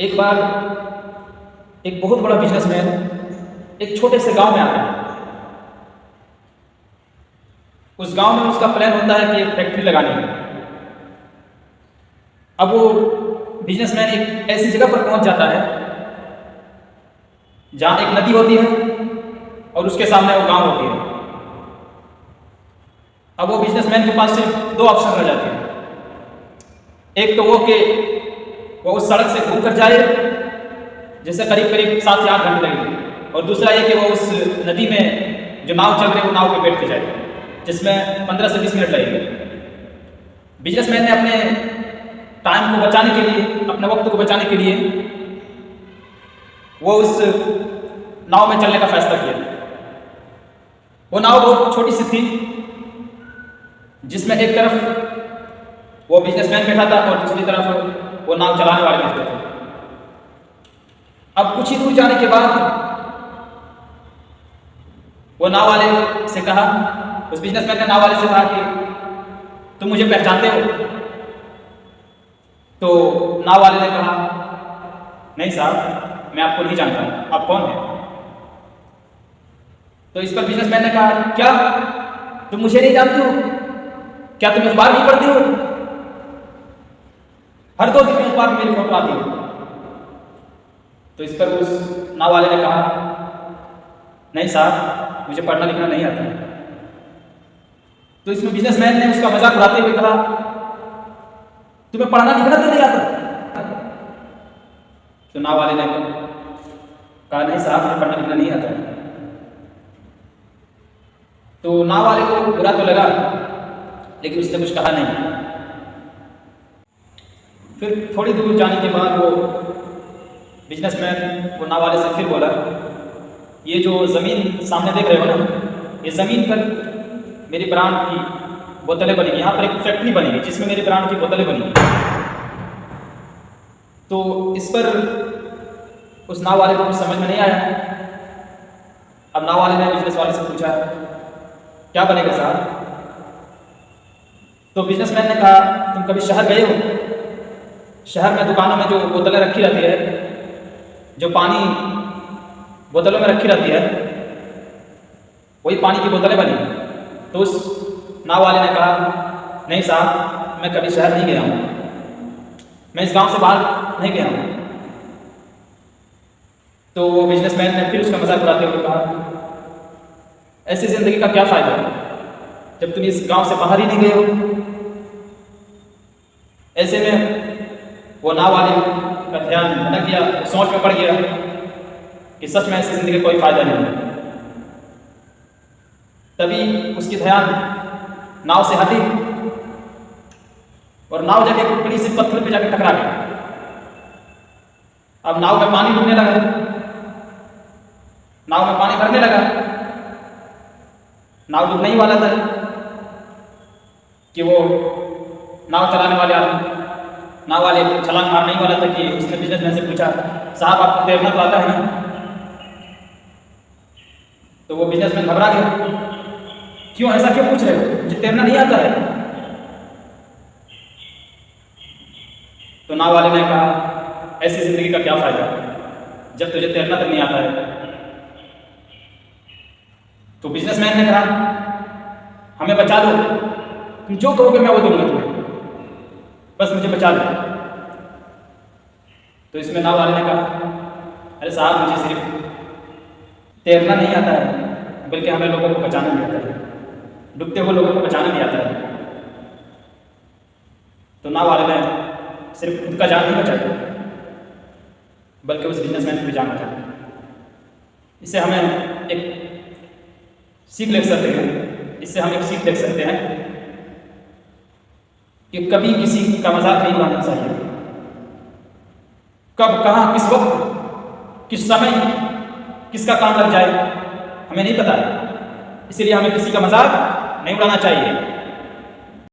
एक बार एक बहुत बड़ा बिजनेसमैन एक छोटे से गांव में आता है। उस गांव में उसका प्लान होता है कि एक फैक्ट्री लगानी है। अब वो बिजनेसमैन एक ऐसी जगह पर पहुंच जाता है जहां एक नदी होती है और उसके सामने वो गांव होती है। अब वो बिजनेसमैन के पास सिर्फ दो ऑप्शन रह जाते हैं। एक तो वो कि वो उस सड़क से घूम कर जाए जिससे करीब करीब 7 से 8 घंटे लगेंगे, और दूसरा ये कि वो उस नदी में जो नाव चल रही है वो नाव पे बैठ के जाए जिसमें 15 से 20 मिनट लगेंगे। बिजनेसमैन ने अपने टाइम को बचाने के लिए, अपने वक्त को बचाने के लिए वो उस नाव में चलने का फैसला किया। वो नाव बहुत छोटी सी थी जिसमें एक तरफ वो बिजनेसमैन बैठा था और दूसरी तरफ वो नाव चलाने वाले बैठे थे। अब कुछ ही दूर जाने के बाद वो नाव वाले से कहा, उस बिजनेसमैन ने नाव वाले से कहा कि तुम मुझे पहचानते हो? तो नाव वाले ने कहा, नहीं साहब, मैं आपको नहीं जानता, आप कौन हैं? तो इस पर बिजनेसमैन ने कहा, क्या तुम मुझे नहीं जानते हो? क्या तुम अखबार नहीं पढ़ते हो? हर 2 दिन में अखबार में मेरी फोटो आती है। तो इस पर उस नाव वाले ने कहा, नहीं साहब, मुझे पढ़ना लिखना नहीं आता है। तो इसमें बिजनेसमैन ने उसका मजाक उड़ाते हुए कहा, तुम्हें पढ़ना लिखना तो नहीं आता? तो नाव वाले ने कहा, नहीं साहब, मुझे पढ़ना लिखना नहीं आता है। तो नाव वाले को बुरा तो लगा, लेकिन उसने कुछ कहा नहीं। फिर थोड़ी दूर जाने के बाद वो बिजनेसमैन वो नाव वाले से फिर बोला, ये जो ज़मीन सामने देख रहे हो ना, ये ज़मीन पर मेरी ब्रांड की बोतलें बनेंगी। यहाँ पर एक फैक्ट्री बनेगी जिसमें मेरी ब्रांड की बोतलें बनेंगी। तो इस पर उस नाव वाले को कुछ समझ में नहीं आया। अब नाव वाले ने बिजनेस वाले से पूछा, क्या बनेगा साहब? तो बिजनेसमैन ने कहा, तुम कभी शहर गए हो? शहर में दुकानों में जो बोतलें रखी रहती है, जो पानी बोतलों में रखी रहती है, वही पानी की बोतलें बनी। तो उस नाव वाले ने कहा, नहीं साहब, मैं कभी शहर नहीं गया हूँ, मैं इस गांव से बाहर नहीं गया हूँ। तो वो बिजनेसमैन ने फिर उसका मजाक उड़ाते हुए कहा, ऐसी जिंदगी का क्या फायदा जब तुम इस गांव से बाहर ही नहीं गए हो? ऐसे में वो नाव वाले का ध्यान भटक गया, सोच में पड़ गया कि सच में ऐसी जिंदगी का कोई फायदा नहीं है। तभी उसकी ध्यान नाव से हटी और नाव जाके एक बड़ी सी पत्थर पे जाकर टकरा गया। अब नाव में पानी डूबने लगा, नाव में पानी भरने लगा। नाव डूबने ही वाला था कि वो नाव चलाने वाले आदमी, नाव वाले छलांग मारने ही वाला था कि उसने बिजनेसमैन से पूछा, साहब आपको तैरना तो आता है ना? तो वो बिजनेसमैन घबरा गया, क्यों, ऐसा क्यों पूछ रहे हो? मुझे तैरना नहीं आता है। तो नाव वाले ने कहा, ऐसी जिंदगी का क्या फायदा जब तुझे तैरना तक नहीं आता है? तो बिजनेसमैन ने कहा, हमें बचा दो, तुम जो कहोगे मैं वो दूंगा तुम्हें, बस मुझे बचा दो। तो इसमें नाव वाले ने कहा, अरे साहब, मुझे सिर्फ तैरना नहीं आता है, बल्कि हमें लोगों को बचाना भी आता है, डूबते हुए लोगों को बचाना भी आता है। तो नाव वाले ने सिर्फ खुद का जान नहीं बचाया, बल्कि उस बिजनेसमैन की भी जान बचाई। इससे हमें एक सीख ले सकते हैं, इससे हम एक सीख ले सकते हैं कि कभी किसी का मजाक नहीं उड़ाना चाहिए। कब, कहाँ, किस वक्त, किस समय किसका काम लग जाए हमें नहीं पता है, इसलिए हमें किसी का मजाक नहीं उड़ाना चाहिए।